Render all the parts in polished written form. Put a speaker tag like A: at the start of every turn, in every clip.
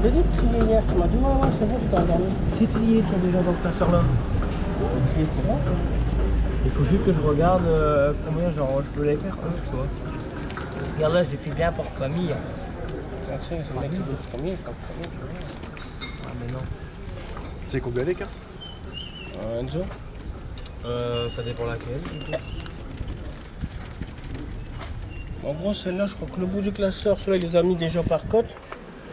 A: J'ai dit trier hier, tu m'as dit ouais c'est bon, tu t'es endormi.
B: C'est trié ça déjà dans le classeur-là.
A: C'est trié, c'est bon.
B: Il faut juste que je regarde combien genre je peux les faire, tu vois. Regarde là, j'ai fait bien pour famille.
A: Merci, c'est le mec qui veut le premier, il prend le premier, tu vois.
B: Ah mais non.
C: Tu sais combien les cartes
A: Enzo.
B: Ça dépend laquelle.
A: En gros, celle-là, je crois que le bout du classeur, celui-là, il les a mis déjà par cote.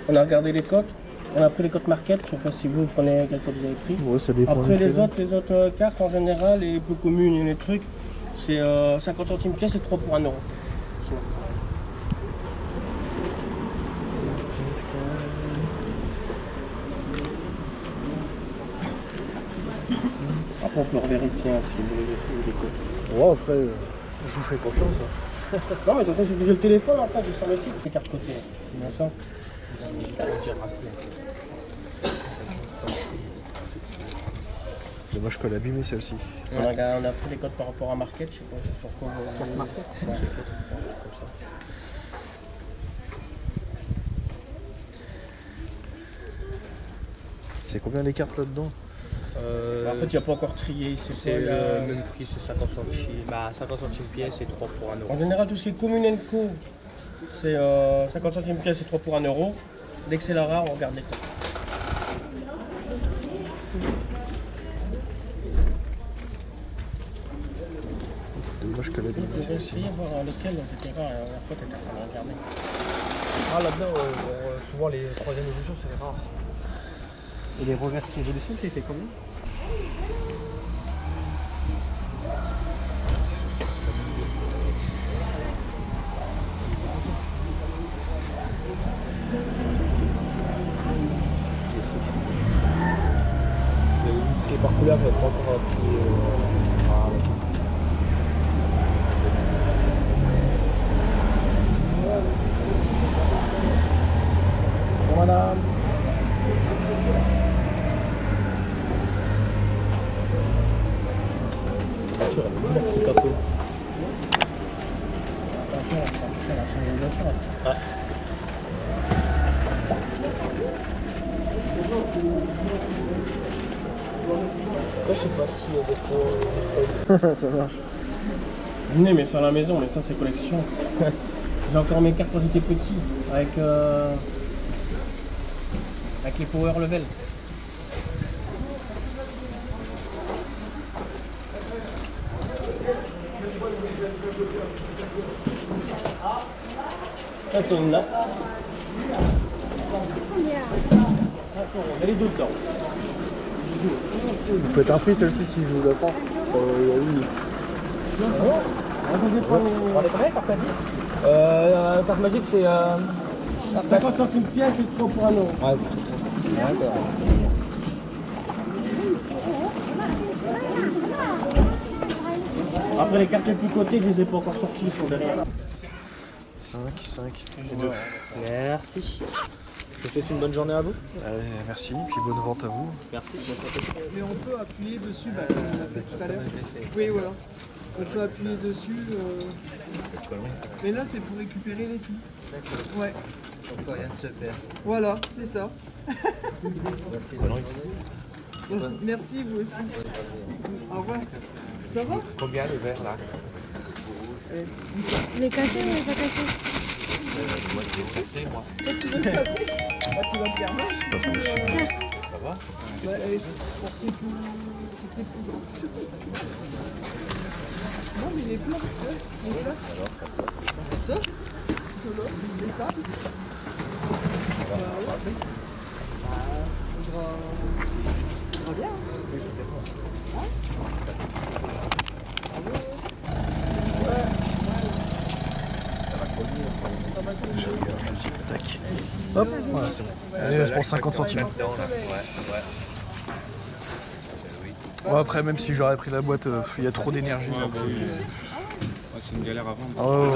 A: On a regardé les cotes. On a pris les cotes market. Je sais pas si vous prenez quel code vous avez pris.
C: Ouais, ça dépend.
A: Après, les autres cartes en général, les peu communes et les trucs, c'est 50 centimes pièce et 3 pour 1 euro. Après, on peut revérifier hein, si vous voulez les cotes.
C: Ouais, après, je vous fais confiance. Hein.
A: Non, mais de toute façon, j'ai le téléphone en fait, j'ai sur le site, les cartes cotées. D'accord.
C: Dommage qu'elle a abîmé celle-ci.
A: On a pris les codes par rapport à Market, je sais pas sur quoi. Market, c'est comme ça.
C: C'est combien les cartes là-dedans?
A: En fait, il n'y a pas encore trié.
B: C'est le même prix, c'est 50 centimes. Bah, 50 centimes pièce et 3 pour 1 euro.
A: En général, tout ce qui est commune co, c'est 50 centimes pièce et 3 pour 1 euro. Dès que c'est la rare, on regarde les codes.
C: C'est dommage qu'elle a abîmé
A: Je vais
C: celle-ci.
A: essayer de voir lesquels étaient rares. La dernière fois, tu étais en train de regarder.
B: Ah là-dedans, souvent les 3e éditions c'est rare. Et les reverses évolutions, tu les fais combien? Et par couleur, il n'y a pas encore un petit.
A: Bon, madame.
B: Je sais pas s'il y a des trop.
C: Ça marche.
A: Venez, mais c'est à la maison, mais ça, c'est collection. J'ai encore mes cartes quand j'étais petit, avec les power level. Ça, c'est une nappe. Elle est deux dedans.
C: Vous faites un prix celle-ci si je vous la prends. Oui.
B: On est prêt, carte magique carte magique c'est.
A: 50 centimes pièce et 3 pour 1 euro.
B: Ouais. D'accord.
A: Après, les cartes les plus cotées, je les ai pas encore sorties, ils sont derrière.
C: 5 et 2.
B: Merci. Je vous souhaite une bonne journée à vous.
C: Allez, merci, puis bonne vente à vous.
B: Merci.
D: Mais on peut appuyer dessus, comme on a fait tout à l'heure. Oui, voilà. On peut appuyer dessus. Mais là, c'est pour récupérer les sous. Ouais.
E: On peut rien se faire.
D: Voilà, c'est ça.
E: Merci.
D: Merci, vous aussi. Au revoir. Ça va?
B: Combien les verres là?
F: Il est cassé ou il est pas cassé?
B: Moi je vais casser moi.
D: Toi, tu veux le passer? Bah, tu vas le garder.
B: Ça va?
D: Ouais, je pensais que c'était plus grand que ça. Non, mais il est plein, ça. Il est plein. Ça? Que là, il est pas. Faudra bien.
C: Je regarde, je dis, tac. Hop, voilà, c'est bon. Allez, c'est pour 50 centimes. Bon, après, même si j'aurais pris la boîte, il y a trop d'énergie.
G: C'est une galère à vendre.
C: Oh.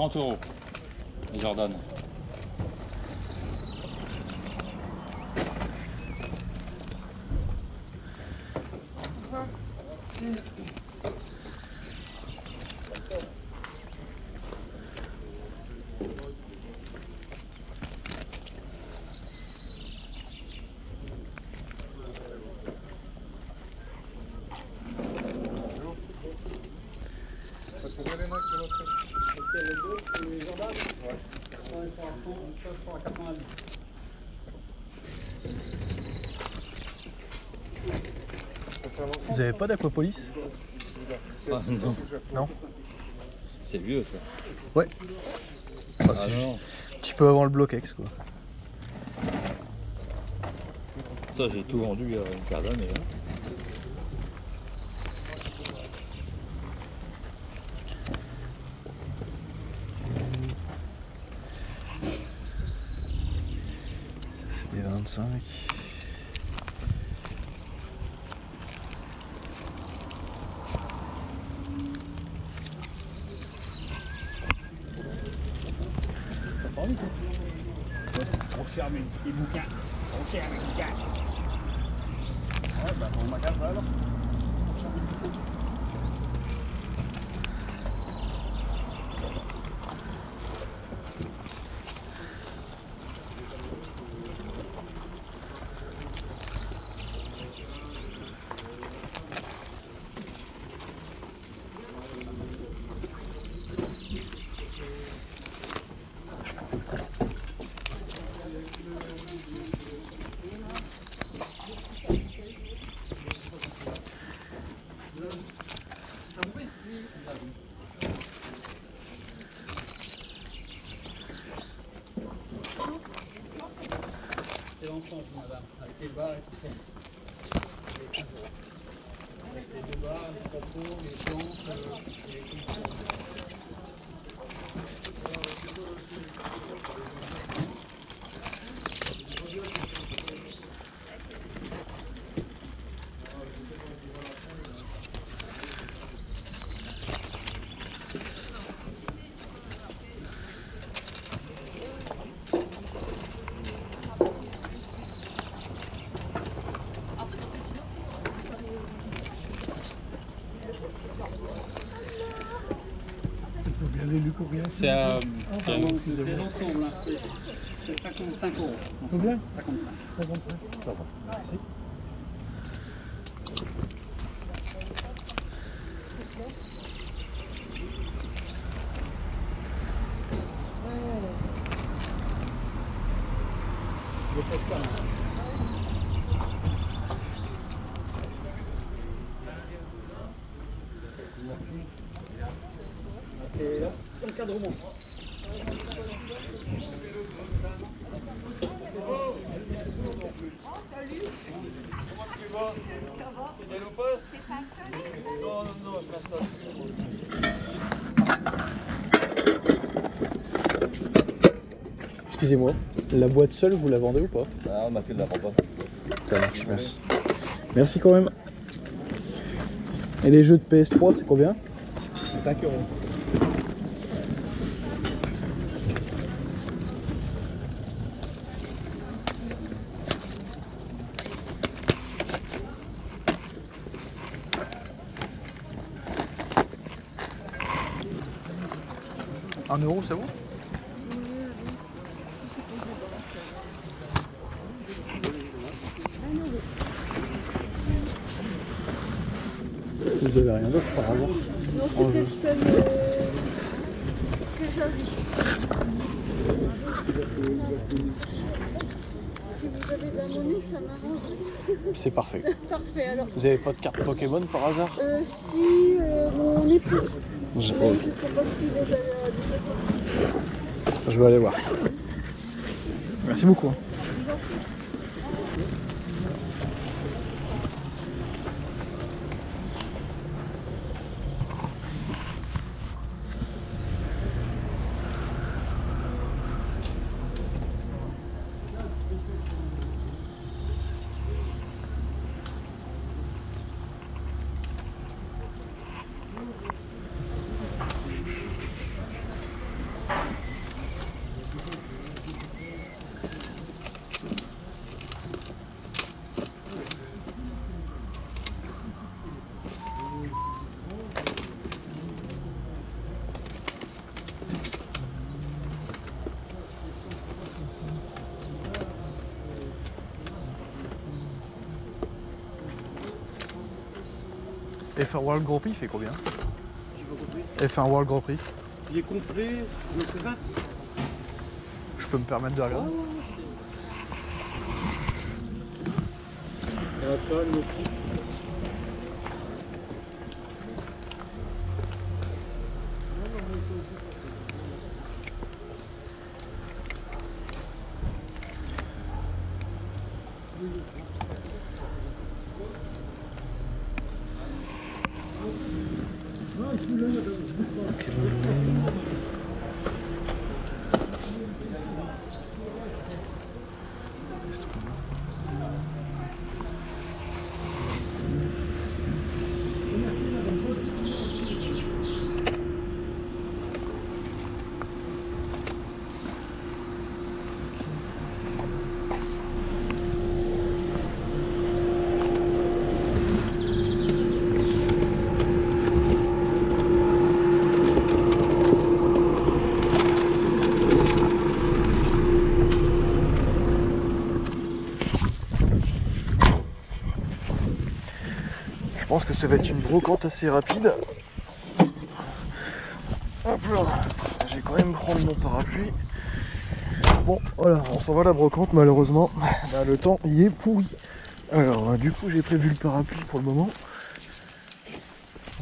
G: 30 €. Les Jordan.
C: Vous avez pas d'Aquapolis?
G: Ah non.
C: Non.
G: C'est vieux ça.
C: Ouais. Ah,
G: Ah non.
C: un petit peu avant le Bloquex quoi.
G: Ça j'ai tout vendu il y a une quart d'année. Hein.
C: C'est les 25.
B: On cherche les bouquins. On cherche les bouquins. Ouais, bah pour le magasin alors. On cherche les bouquins. C'est l'ensemble, madame, avec les barres et tout ça. Avec les deux barres, les capot, les planches, les trucs.
G: C'est à.
B: C'est l'ensemble, hein. C'est 55 €.
D: Combien?
B: 55.
D: 55. Ça va. Merci.
B: C'est l'encadrement.
C: Excusez-moi, la boîte seule vous la vendez ou pas?
G: Ah, on m'a fait de la vend pas.
C: Ça marche, merci. Merci quand même. Et les jeux de PS3 c'est combien?
B: 5 €.
C: Un euro, c'est bon? Vous avez rien d'autre par hasard?
F: Non, c'était le seul que j'avais. Si vous avez de la monnaie, ça m'arrange.
C: C'est parfait.
F: Parfait alors.
C: Vous avez pas de carte Pokémon par hasard?
F: Si, mon époux.
C: Je
F: Mais
C: sais
F: je sais pas s'il est déjà sorti.
C: Je vais aller voir. Merci beaucoup. F1 World Grand Prix, il fait combien?
A: J'ai pas compris.
C: F1 World Grand Prix.
A: Il est complet, je le fais 20.
C: Je peux me permettre de regarder? Je pense que ça va être une brocante assez rapide. Hop là, je vais quand même prendre mon parapluie. Bon, voilà, on s'en va à la brocante, malheureusement. Bah, le temps y est pourri. Alors, du coup, j'ai prévu le parapluie pour le moment.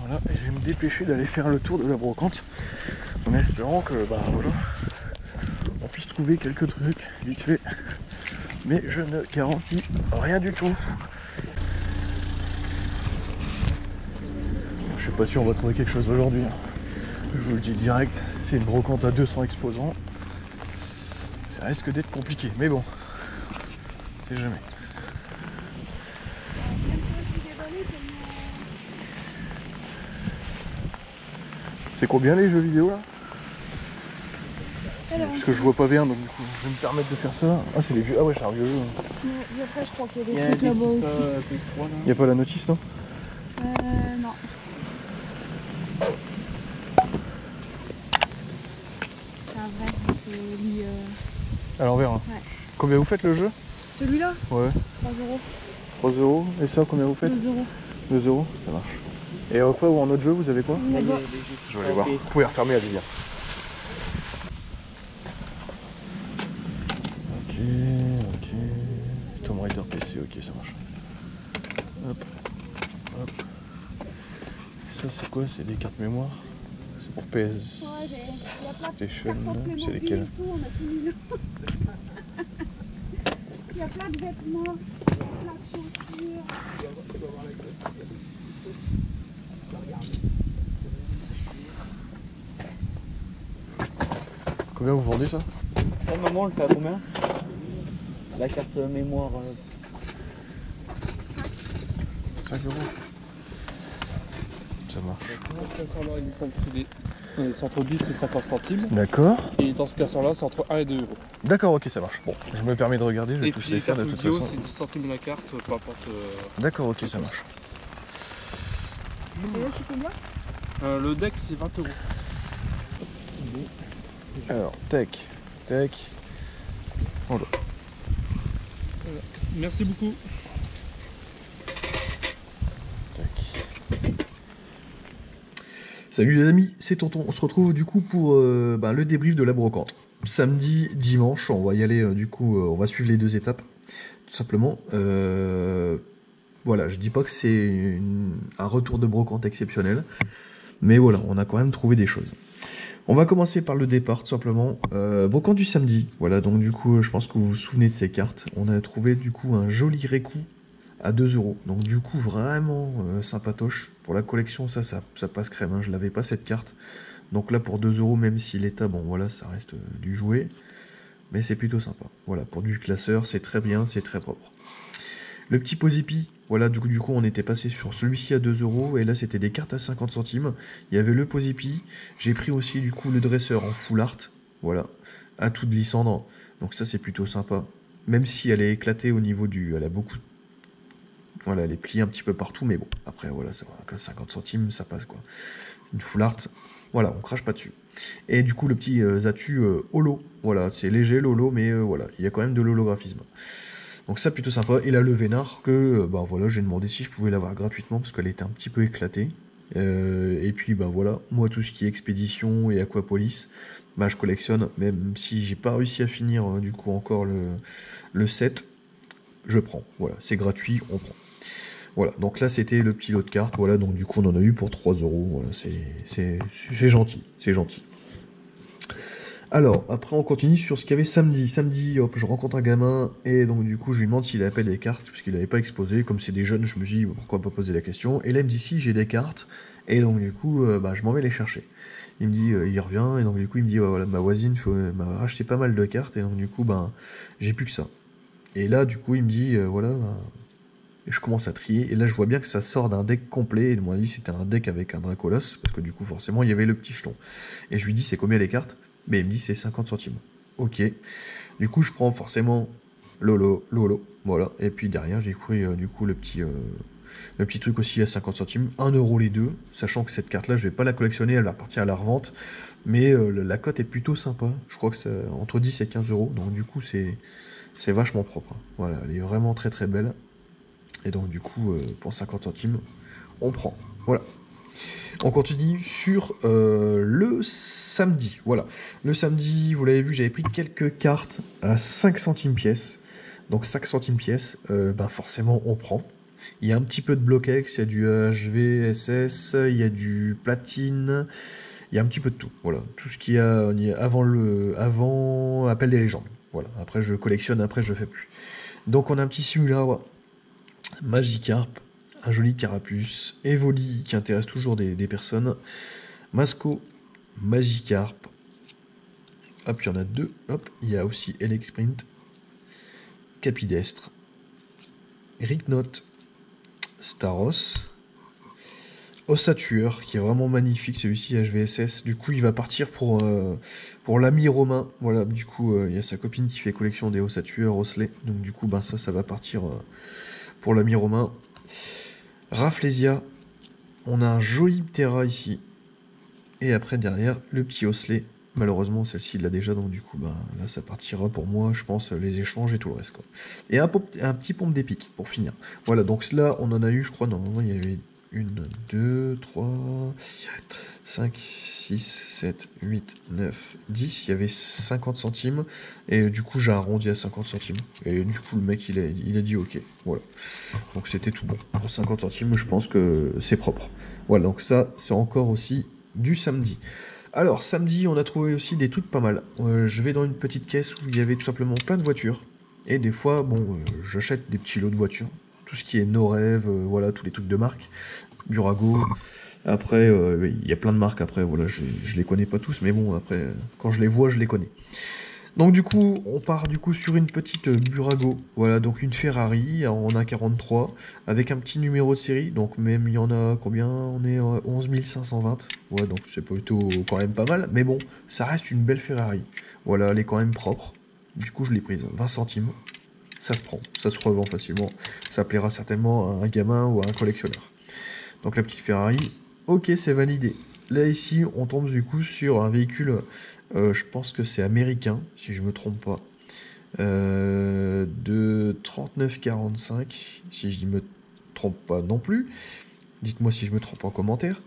C: Voilà, et je vais me dépêcher d'aller faire le tour de la brocante. En espérant que, bah voilà, on puisse trouver quelques trucs vite fait. Mais je ne garantis rien du tout. Je sais pas si on va trouver quelque chose aujourd'hui. Je vous le dis direct, c'est une brocante à 200 exposants. Ça risque d'être compliqué, mais bon, c'est jamais. C'est combien les jeux vidéo là? Parce que je vois pas bien, donc du coup je vais me permettre de faire ça. Ah c'est les vieux, ah ouais c'est un vieux jeu.
F: Et après, je crois qu'il y a des trucs là-bas aussi.
C: Y a pas la notice non?
F: Non. C'est un vrai, c'est lui.
C: À l'envers. Hein.
F: Ouais.
C: Combien vous faites le jeu?
F: Celui-là,
C: Ouais.
F: 3 euros.
C: 3 euros. Et ça combien vous faites?
F: 2 euros.
C: 2 euros, ça marche. Et quoi ou en autre jeu vous avez quoi?
F: Là-bas.
C: Je vais aller voir. Vous pouvez refermer, allez bien. Ok. Tomb Raider PC, ok ça marche. Hop. Hop. Ça c'est quoi? C'est des cartes mémoire? C'est pour PS Station, c'est lesquelles?
F: Il y a plein de vêtements, plein de chaussures.
C: Combien vous vendez ça?
H: Ça, maman, on le fait à combien? La carte mémoire.
C: 5 euros. Ça marche.
I: C'est entre 10 et 50 centimes.
C: D'accord.
I: Et dans ce cas-là, c'est entre 1 et 2 euros.
C: D'accord, ok, ça marche. Bon, je me permets de regarder, je vais
I: Et
C: tous
I: puis
C: les
I: les
C: faire
I: cartes
C: de toute
I: vidéo,
C: façon.
I: c'est 10 centimes la carte, peu importe.
C: D'accord, ok, ça marche.
F: Et là, c'est combien?
I: Le deck, c'est 20 euros.
C: Alors, tac. Voilà.
I: Merci beaucoup.
C: Salut les amis, c'est Tonton. On se retrouve du coup pour le débrief de la brocante. Samedi, dimanche, on va y aller du coup, on va suivre les 2 étapes, tout simplement. Voilà, je dis pas que c'est un retour de brocante exceptionnel, mais voilà, on a quand même trouvé des choses. On va commencer par le départ, tout simplement. Brocante du samedi. Voilà, donc du coup, je pense que vous vous souvenez de ces cartes. On a trouvé du coup un joli Récou à 2 euros. Donc du coup, vraiment sympatoche. Pour la collection, ça passe crème. Hein. Je l'avais pas cette carte. Donc là, pour 2 euros, même si l'état, bon voilà, ça reste du jouet. Mais c'est plutôt sympa. Voilà, pour du classeur, c'est très bien, c'est très propre. Le petit Posipi, voilà, du coup, on était passé sur celui-ci à 2 euros, et là, c'était des cartes à 50 centimes. Il y avait le Posipi, j'ai pris aussi, du coup, le dresseur en full art, voilà, à toute Lysandre. Donc ça, c'est plutôt sympa. Même si elle est éclatée au niveau du... Elle a beaucoup... Voilà, elle est pliée un petit peu partout, mais bon, après, voilà, ça va, 50 centimes, ça passe, quoi. Une full art, voilà, on crache pas dessus. Et du coup, le petit Zatu holo, voilà, c'est léger, l'holo, mais voilà, il y a quand même de l'holographisme. Donc ça plutôt sympa. Et là le Vénard que bah voilà, j'ai demandé si je pouvais l'avoir gratuitement parce qu'elle était un petit peu éclatée. Et puis bah voilà, moi tout ce qui est expédition et Aquapolis, bah je collectionne, même si j'ai pas réussi à finir du coup encore le set, je prends. Voilà, c'est gratuit, on prend. Voilà, donc là c'était le petit lot de cartes, voilà, donc du coup on en a eu pour 3 €, voilà, c'est gentil, c'est gentil. Alors, après on continue sur ce qu'il y avait samedi. Samedi, hop, je rencontre un gamin, et donc du coup je lui demande s'il appelle les cartes, parce qu'il n'avait pas exposé, comme c'est des jeunes, je me dis pourquoi pas poser la question, et là il me dit si j'ai des cartes, et donc du coup bah, je m'en vais les chercher. Il me dit, il revient, et donc du coup il me dit, voilà, ma voisine m'a racheté pas mal de cartes, et donc du coup ben j'ai plus que ça. Et là du coup il me dit, voilà, ben, et je commence à trier, et là je vois bien que ça sort d'un deck complet, et de mon avis c'était un deck avec un Dracolos, parce que du coup forcément il y avait le petit jeton. Et je lui dis c'est combien les cartes? Mais il me dit c'est 50 centimes. Ok. Du coup je prends forcément Lolo, voilà. Et puis derrière j'ai pris du coup le petit truc aussi à 50 centimes, 1 € les deux, sachant que cette carte là je vais pas la collectionner, elle va partir à la revente, mais la cote est plutôt sympa, je crois que c'est entre 10 et 15 €, donc du coup c'est vachement propre. Voilà, elle est vraiment très très belle. Et donc du coup, pour 50 centimes, on prend. Voilà. On continue sur le samedi. Voilà. Le samedi, vous l'avez vu, j'avais pris quelques cartes à 5 centimes pièce. Donc 5 centimes pièce, bah forcément on prend. Il y a un petit peu de bloquex, il y a du HVSS, il y a du platine, il y a un petit peu de tout. Voilà. Tout ce qu'il y a avant Appel des légendes. Voilà. Après je collectionne, après je fais plus. Donc on a un petit simulateur. Magikarp, un joli carapuce, Evoli qui intéresse toujours des personnes, Masco, Magikarp, hop, il y en a deux, hop, il y a aussi Elexprint, Capidestre, Riknot, Staros, Ossature qui est vraiment magnifique, celui-ci HVSS, du coup il va partir pour l'ami Romain, voilà, du coup il y a sa copine qui fait collection des Ossatures, Osley, donc du coup ben ça va partir pour l'ami Romain. Rafflesia, on a un joli Ptera ici, et après derrière le petit Osley, malheureusement celle-ci il l'a déjà, donc du coup ben, là ça partira pour moi, je pense, les échanges et tout le reste quoi. Et un petit pompe d'épique pour finir. Voilà, donc là on en a eu, je crois, normalement il y avait 1, 2, 3, 4, 5, 6, 7, 8, 9, 10, il y avait 50 centimes, et du coup j'ai arrondi à 50 centimes, et du coup le mec il a dit ok, voilà, donc c'était tout bon, pour 50 centimes je pense que c'est propre. Voilà, donc ça c'est encore aussi du samedi. Alors samedi on a trouvé aussi des trucs pas mal, je vais dans une petite caisse où il y avait tout simplement plein de voitures, et des fois bon j'achète des petits lots de voitures, tout ce qui est Norev, voilà, tous les trucs de marque, Burago. Après, il y a plein de marques, après, voilà, je les connais pas tous, mais bon, après, quand je les vois, je les connais. Donc du coup, on part du coup sur une petite Burago, voilà, donc une Ferrari en A43, avec un petit numéro de série, donc même il y en a combien? On est 11 520, ouais, donc c'est plutôt quand même pas mal, mais bon, ça reste une belle Ferrari, voilà, elle est quand même propre, du coup je l'ai prise, 20 centimes. Ça se prend, ça se revend facilement, ça plaira certainement à un gamin ou à un collectionneur. Donc la petite Ferrari, ok, c'est validé. Là ici, on tombe du coup sur un véhicule, je pense que c'est américain, si je me trompe pas, de 39,45, si je ne me trompe pas non plus. Dites-moi si je me trompe en commentaire.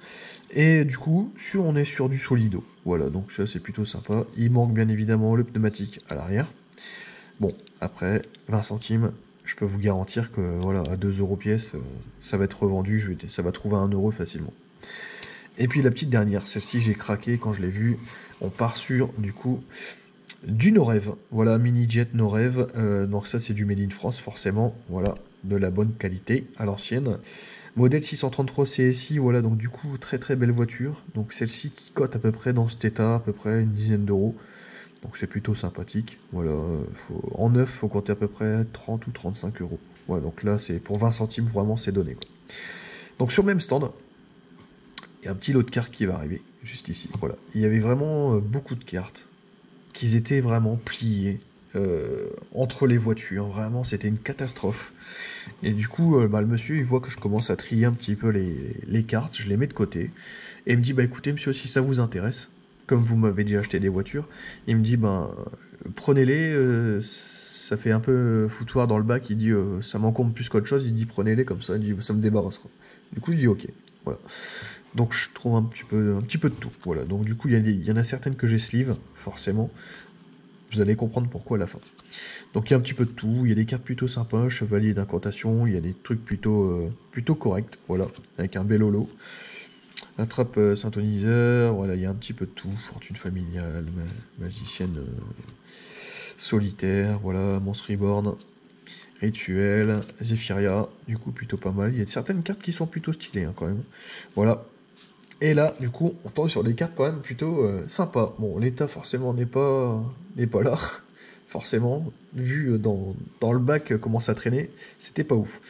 C: Et du coup, on est sur du Solido. Voilà, donc ça c'est plutôt sympa. Il manque bien évidemment le pneumatique à l'arrière. Bon, après, 20 centimes, je peux vous garantir que voilà, à 2 € pièce, ça va être revendu, ça va trouver à 1 € facilement. Et puis la petite dernière, celle-ci j'ai craqué quand je l'ai vue. On part sur du coup du Norev. Voilà, mini jet Norev. Donc ça c'est du Made in France forcément. Voilà, de la bonne qualité à l'ancienne. Modèle 633 CSI, voilà, donc du coup très très belle voiture. Donc celle-ci qui cote à peu près dans cet état, à peu près une dizaine d'euros. Donc c'est plutôt sympathique. Voilà, en neuf, faut compter à peu près 30 ou 35 €. Voilà, donc là c'est pour 20 centimes, vraiment c'est donné, quoi. Donc sur le même stand, il y a un petit lot de cartes qui va arriver, juste ici. Voilà, il y avait vraiment beaucoup de cartes qui étaient vraiment pliées entre les voitures. Vraiment, c'était une catastrophe. Et du coup, le monsieur, il voit que je commence à trier un petit peu les cartes, je les mets de côté. Et il me dit, bah écoutez monsieur, si ça vous intéresse, comme vous m'avez déjà acheté des voitures, il me dit, ben prenez-les, ça fait un peu foutoir dans le bac, il dit ça m'encombre plus qu'autre chose, il dit prenez-les comme ça, il dit ça me débarrassera. Du coup je dis ok, voilà. Donc je trouve un petit peu de tout, voilà. Donc du coup il y en a certaines que j'ai sleeve, forcément. Vous allez comprendre pourquoi à la fin. Donc il y a un petit peu de tout, il y a des cartes plutôt sympas, chevalier d'incantation, il y a des trucs plutôt corrects, voilà, avec un bel holo. Attrape synthoniseur, voilà, il y a un petit peu de tout, fortune familiale, magicienne solitaire, voilà, monstre reborn, rituel, Zephyria, du coup plutôt pas mal. Il y a certaines cartes qui sont plutôt stylées hein, quand même. Voilà. Et là, du coup, on tombe sur des cartes quand même plutôt sympas. Bon, l'état forcément n'est pas là. Forcément, vu dans le bac comment ça traînait, c'était pas ouf.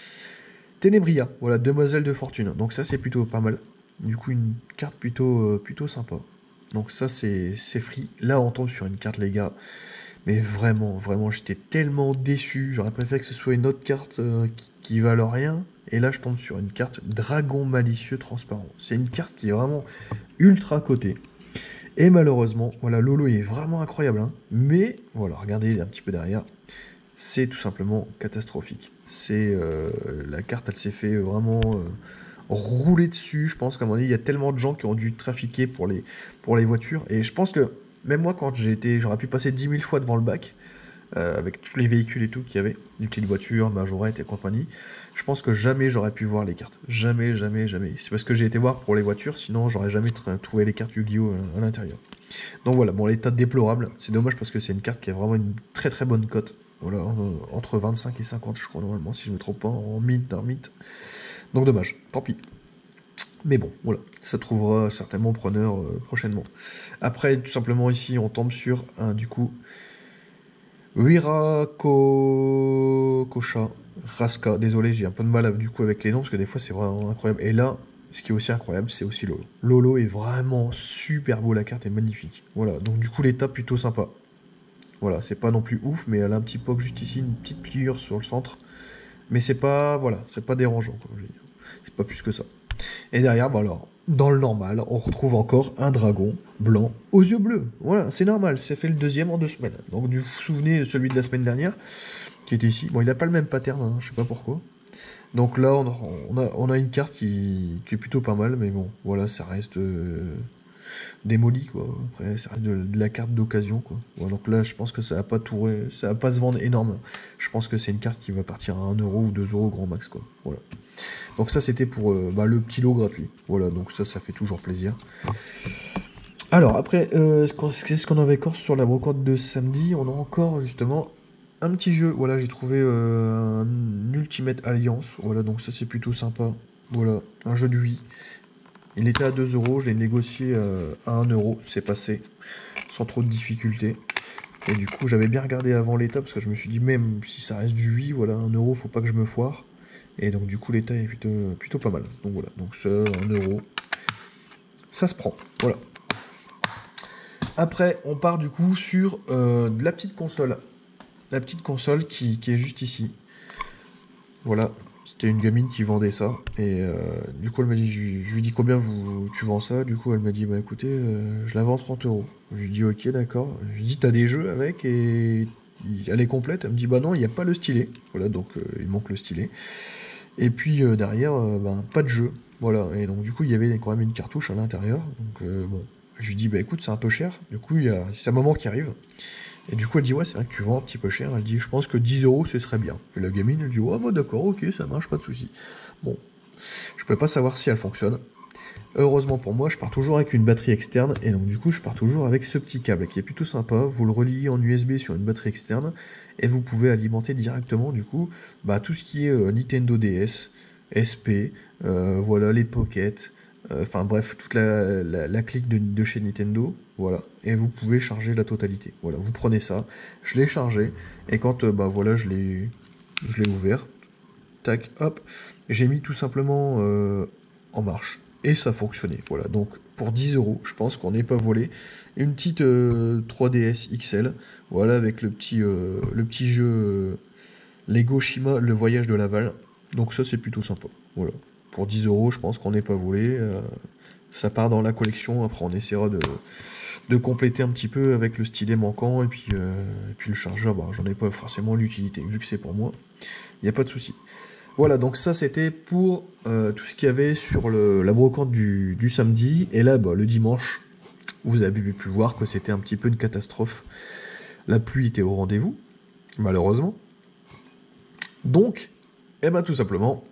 C: Ténébria, voilà, demoiselle de fortune. Donc ça c'est plutôt pas mal. Du coup une carte plutôt sympa. Donc ça c'est free. Là on tombe sur une carte les gars. Mais vraiment j'étais tellement déçu. J'aurais préféré que ce soit une autre carte qui valent rien. Et là je tombe sur une carte dragon malicieux transparent. C'est une carte qui est vraiment ultra cotée. Et malheureusement, voilà, Lolo est vraiment incroyable. Hein. Mais voilà, regardez un petit peu derrière. C'est tout simplement catastrophique. C'est la carte elle s'est fait vraiment rouler dessus. Je pense qu'à mon avis, il y a tellement de gens qui ont dû trafiquer pour les voitures. Et je pense que même moi, quand j'aurais pu passer 10 000 fois devant le bac, avec tous les véhicules et tout qu'il y avait, du petites voitures, majorette et compagnie, je pense que jamais j'aurais pu voir les cartes. Jamais. C'est parce que j'ai été voir pour les voitures, sinon j'aurais jamais trouvé les cartes Yu-Gi-Oh! À l'intérieur. Donc voilà, bon, l'état déplorable. C'est dommage parce que c'est une carte qui a vraiment une très très bonne cote. Voilà, entre 25 et 50, je crois, normalement, si je me trompe pas, en mint. Donc dommage, tant pis. Mais bon, voilà, ça trouvera certainement preneur prochainement. Après, tout simplement, ici, on tombe sur un, du coup, Wiracocha Raska. Désolé, j'ai un peu de mal du coup avec les noms, parce que des fois, c'est vraiment incroyable. Et là, ce qui est aussi incroyable, c'est aussi Lolo. Lolo est vraiment super beau, la carte est magnifique. Voilà, donc du coup, l'état plutôt sympa. Voilà, c'est pas non plus ouf, mais elle a un petit poke juste ici, une petite pliure sur le centre. Mais c'est pas, voilà, c'est pas dérangeant, quoi, je veux dire. C'est pas plus que ça. Et derrière, bah alors, dans le normal, on retrouve encore un dragon blanc aux yeux bleus. Voilà, c'est normal, ça fait le deuxième en 2 semaines. Donc, vous vous souvenez, celui de la semaine dernière, qui était ici. Bon, il n'a pas le même pattern, hein, je sais pas pourquoi. Donc là, on a une carte qui est plutôt pas mal, mais bon, voilà, ça reste démoli, quoi. Après, ça reste de la carte d'occasion, quoi. Voilà, donc là, je pense que ça va pas se vendre énorme. Je pense que c'est une carte qui va partir à 1 euro ou 2 euros grand max, quoi. Voilà. Donc ça, c'était pour le petit lot gratuit. Voilà, donc ça fait toujours plaisir. Alors, après, qu'est-ce qu'on avait encore sur la brocante de samedi? On a encore, justement, un petit jeu. Voilà, j'ai trouvé un Ultimate Alliance. Voilà, donc ça, c'est plutôt sympa. Voilà, un jeu de Wii. Il était à 2 euros, je l'ai négocié à 1 euro, c'est passé, sans trop de difficultés. Et du coup, j'avais bien regardé avant l'état, parce que je me suis dit, même si ça reste du 8, voilà, 1 euro, faut pas que je me foire. Et donc du coup, l'état est plutôt pas mal. Donc voilà, donc ça, 1 euro, ça se prend, voilà. Après, on part du coup sur la petite console. La petite console qui est juste ici. Voilà. C'était une gamine qui vendait ça, et du coup elle m'a dit, je lui dis combien tu vends ça, du coup elle m'a dit bah écoutez, je la vends 30 euros. Je lui dis ok d'accord, je lui dis t'as des jeux avec, et elle est complète, elle me dit bah non il n'y a pas le stylet, voilà donc il manque le stylet, et puis derrière ben, pas de jeu, voilà, et donc du coup il y avait quand même une cartouche à l'intérieur, donc bon, je lui dis bah écoute c'est un peu cher, du coup c'est un moment qui arrive. Et du coup, elle dit, ouais, c'est vrai que tu vends un petit peu cher. Elle dit, je pense que 10 euros, ce serait bien. Et la gamine, elle dit, ouais, bah d'accord, ok, ça marche, pas de souci. Bon, je peux pas savoir si elle fonctionne. Heureusement pour moi, je pars toujours avec une batterie externe. Et donc, du coup, je pars toujours avec ce petit câble qui est plutôt sympa. Vous le reliez en USB sur une batterie externe. Et vous pouvez alimenter directement, du coup, bah, tout ce qui est Nintendo DS, SP, voilà, les Pocket. Enfin bref, toute la clique de chez Nintendo, voilà, et vous pouvez charger la totalité. Voilà, vous prenez ça, je l'ai chargé, et quand bah voilà, je l'ai ouvert, tac, hop, j'ai mis tout simplement en marche, et ça fonctionnait. Voilà, donc pour 10 euros, je pense qu'on n'est pas volé. Une petite 3DS XL, voilà, avec le petit jeu Lego Shima, le voyage de Laval. Donc ça c'est plutôt sympa, voilà. Pour 10 euros, je pense qu'on n'est pas volé. Ça part dans la collection. Après, on essaiera de de compléter un petit peu avec le stylet manquant et puis le chargeur, bah, j'en ai pas forcément l'utilité, vu que c'est pour moi, il n'y a pas de souci. Voilà, donc ça c'était pour tout ce qu'il y avait sur la brocante du samedi, et là bah, le dimanche, vous avez pu voir que c'était un petit peu une catastrophe. La pluie était au rendez-vous, malheureusement. Donc, eh ben, tout simplement,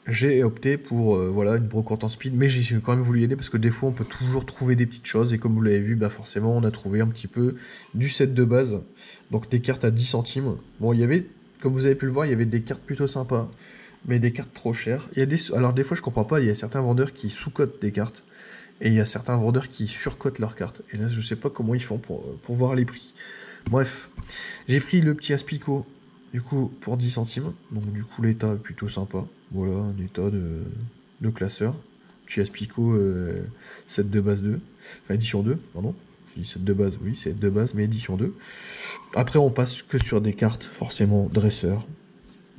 C: j'ai opté pour voilà, une brocante en speed, mais j'ai quand même voulu y aider parce que des fois on peut toujours trouver des petites choses, et comme vous l'avez vu, bah forcément on a trouvé un petit peu du set de base, donc des cartes à 10 centimes. Bon, il y avait, comme vous avez pu le voir, il y avait des cartes plutôt sympas, mais des cartes trop chères. Il y a alors des fois je comprends pas, il y a certains vendeurs qui sous-cotent des cartes, et il y a certains vendeurs qui surcotent leurs cartes, et là je sais pas comment ils font pour voir les prix. Bref, j'ai pris le petit Aspico, du coup, pour 10 centimes. Donc, du coup, l'état est plutôt sympa. Voilà, un état de classeur. Petit Aspico 7 de base 2. Enfin, édition 2, pardon. Je dis 7 de base, oui, 7 de base, mais édition 2. Après, on passe que sur des cartes, forcément, dresseur,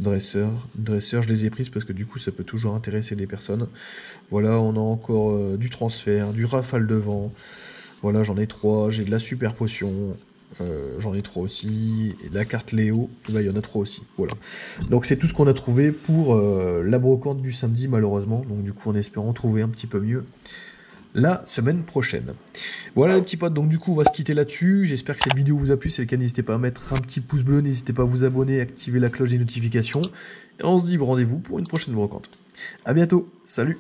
C: je les ai prises parce que du coup, ça peut toujours intéresser des personnes. Voilà, on a encore du transfert, du rafale de vent. Voilà, j'en ai 3. J'ai de la super potion. J'en ai 3 aussi, et la carte Léo, bah, il y en a 3 aussi, voilà. Donc c'est tout ce qu'on a trouvé pour la brocante du samedi, malheureusement, donc du coup en espérant trouver un petit peu mieux la semaine prochaine. Voilà les petits potes, donc du coup on va se quitter là-dessus. J'espère que cette vidéo vous a plu. Si c'est le cas, n'hésitez pas à mettre un petit pouce bleu, n'hésitez pas à vous abonner, activer la cloche des notifications, et on se dit rendez-vous pour une prochaine brocante. A bientôt, salut.